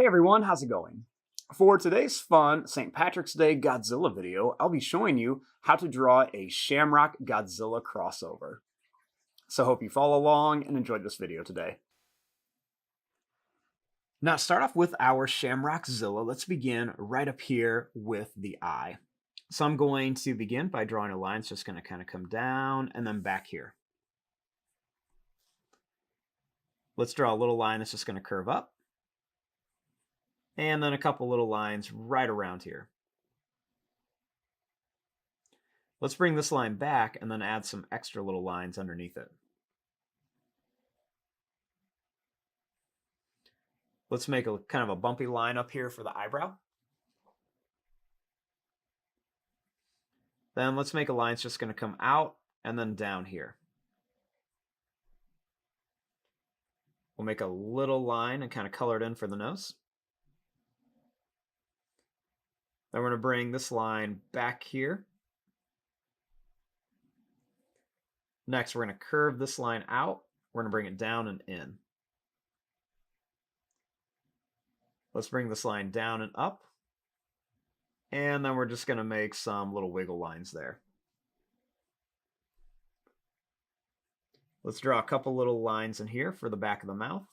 Hey everyone, how's it going? For today's fun St. Patrick's Day Godzilla video, I'll be showing you how to draw a Shamrock Godzilla crossover. So hope you follow along and enjoyed this video today. Now start off with our Shamrockzilla. Let's begin right up here with the eye. So I'm going to begin by drawing a line. It's just going to kind of come down and then back here. Let's draw a little line that's just going to curve up. And then a couple little lines right around here. Let's bring this line back and then add some extra little lines underneath it. Let's make a kind of a bumpy line up here for the eyebrow. Then let's make a line that's just going to come out and then down here. We'll make a little line and kind of color it in for the nose. Then we're going to bring this line back here. Next, we're going to curve this line out. We're going to bring it down and in. Let's bring this line down and up. And then we're just going to make some little wiggle lines there. Let's draw a couple little lines in here for the back of the mouth.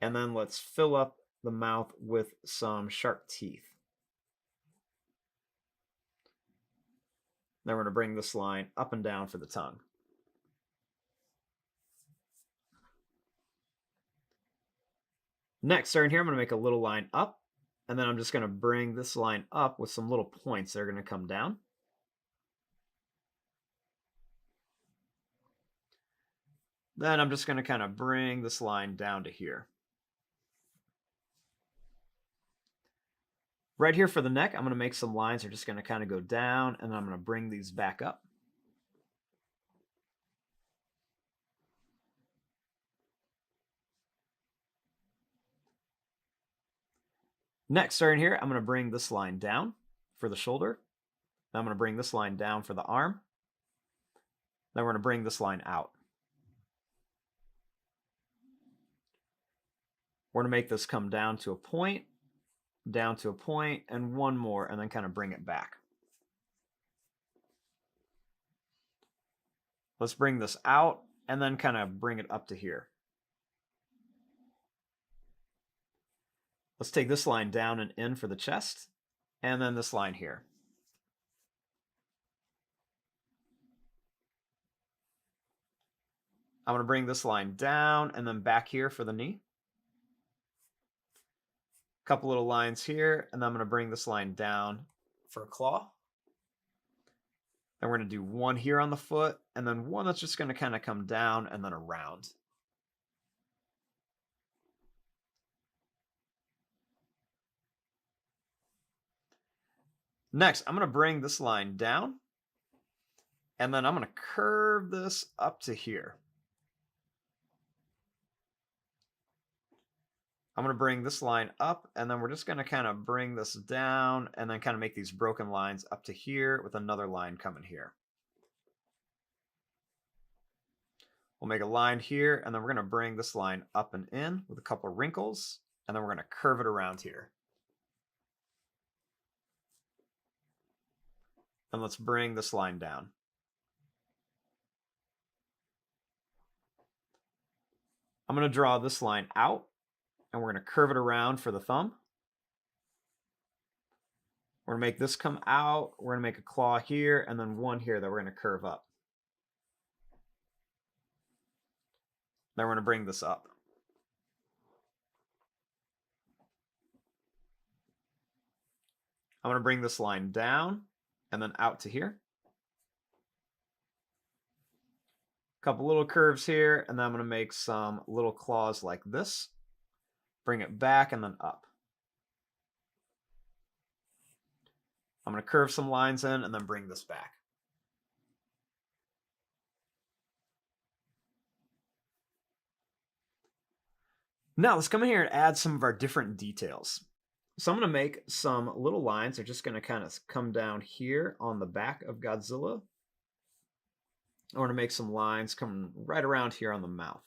And then let's fill up the mouth with some sharp teeth. Then we're going to bring this line up and down for the tongue. Next, starting here, I'm going to make a little line up, and then I'm just going to bring this line up with some little points that are going to come down. Then I'm just going to kind of bring this line down to here. Right here for the neck, I'm going to make some lines that are just going to kind of go down, and then I'm going to bring these back up. Next, starting here, I'm going to bring this line down for the shoulder. Then I'm going to bring this line down for the arm. Then we're going to bring this line out. We're going to make this come down to a point, and one more, and then kind of bring it back. Let's bring this out, and then kind of bring it up to here. Let's take this line down and in for the chest, and then this line here. I'm going to bring this line down and then back here for the knee. Couple little lines here, and then I'm going to bring this line down for a claw. Then we're going to do one here on the foot, and then one that's just going to kind of come down and then around. Next, I'm going to bring this line down, and then I'm going to curve this up to here. I'm going to bring this line up, and then we're just going to kind of bring this down and then kind of make these broken lines up to here with another line coming here. We'll make a line here, and then we're going to bring this line up and in with a couple of wrinkles, and then we're going to curve it around here. And let's bring this line down. I'm going to draw this line out, and we're going to curve it around for the thumb. We're going to make this come out. We're going to make a claw here, and then one here that we're going to curve up. Then we're going to bring this up. I'm going to bring this line down and then out to here. A couple little curves here, and then I'm going to make some little claws like this. Bring it back and then up. I'm going to curve some lines in and then bring this back. Now let's come in here and add some of our different details. So I'm going to make some little lines. They're just going to kind of come down here on the back of Godzilla. I want to make some lines coming right around here on the mouth.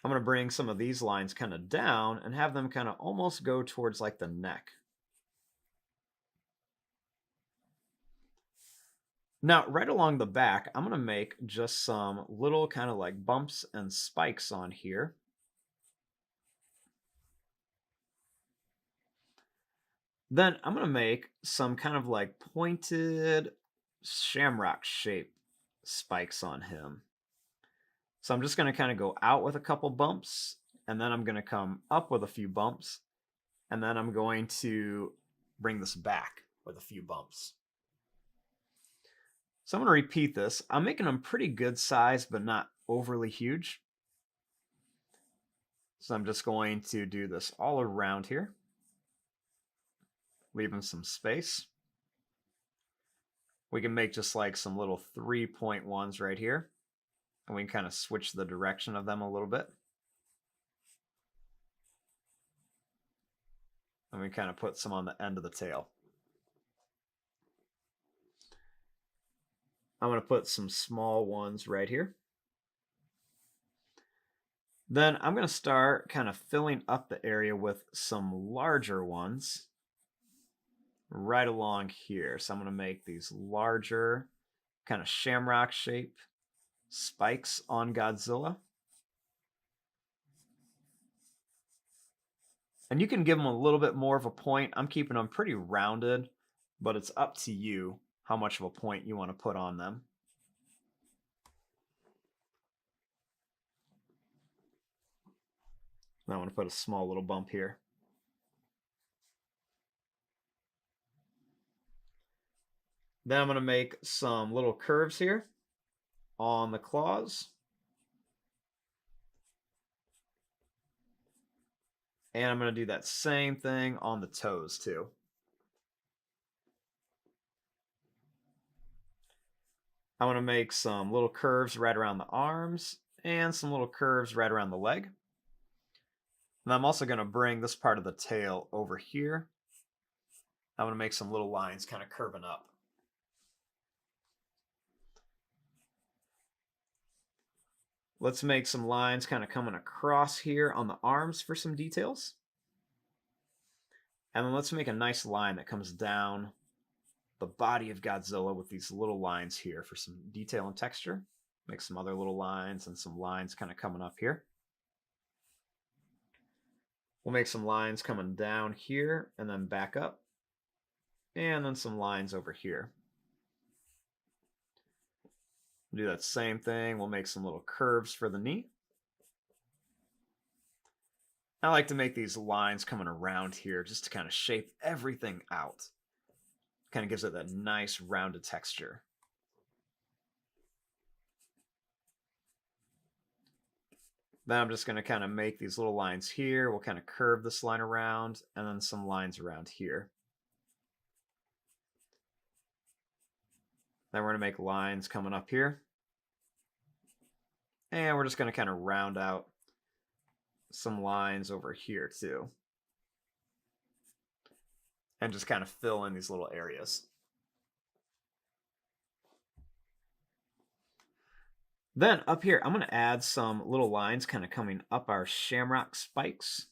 I'm going to bring some of these lines kind of down and have them kind of almost go towards like the neck. Now, right along the back, I'm going to make just some little kind of like bumps and spikes on here. Then I'm going to make some kind of like pointed shamrock shape spikes on him. So I'm just going to kind of go out with a couple bumps, and then I'm going to come up with a few bumps, and then I'm going to bring this back with a few bumps. So I'm going to repeat this. I'm making them pretty good size, but not overly huge. So I'm just going to do this all around here, leaving some space. We can make just like some little 3-point ones right here, and we can kind of switch the direction of them a little bit. And we kind of put some on the end of the tail. I'm going to put some small ones right here. Then I'm going to start kind of filling up the area with some larger ones right along here. So I'm going to make these larger kind of shamrock shape spikes on Godzilla. And you can give them a little bit more of a point. I'm keeping them pretty rounded, but it's up to you how much of a point you want to put on them. Now I want to put a small little bump here. Then I'm going to make some little curves here on the claws. And I'm going to do that same thing on the toes too. I want to make some little curves right around the arms and some little curves right around the leg. And I'm also going to bring this part of the tail over here. I'm going to make some little lines kind of curving up. Let's make some lines kind of coming across here on the arms for some details. And then let's make a nice line that comes down the body of Godzilla with these little lines here for some detail and texture. Make some other little lines and some lines kind of coming up here. We'll make some lines coming down here and then back up. And then some lines over here. Do that same thing. We'll make some little curves for the knee. I like to make these lines coming around here just to kind of shape everything out. Kind of gives it that nice rounded texture. Then I'm just going to kind of make these little lines here. We'll kind of curve this line around and then some lines around here. Then we're going to make lines coming up here. And we're just going to kind of round out some lines over here too. And just kind of fill in these little areas. Then up here, I'm going to add some little lines kind of coming up our shamrock spikes.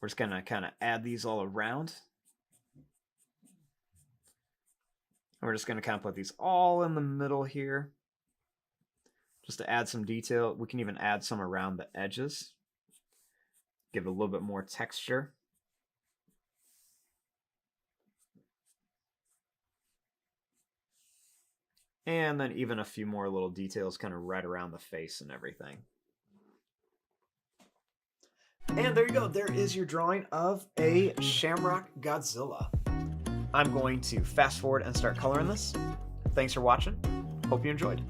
We're just going to kind of add these all around. And we're just going to kind of put these all in the middle here. Just to add some detail. We can even add some around the edges. Give it a little bit more texture. And then even a few more little details kind of right around the face and everything. And there you go. There is your drawing of a Shamrock Godzilla. I'm going to fast forward and start coloring this. Thanks for watching. Hope you enjoyed.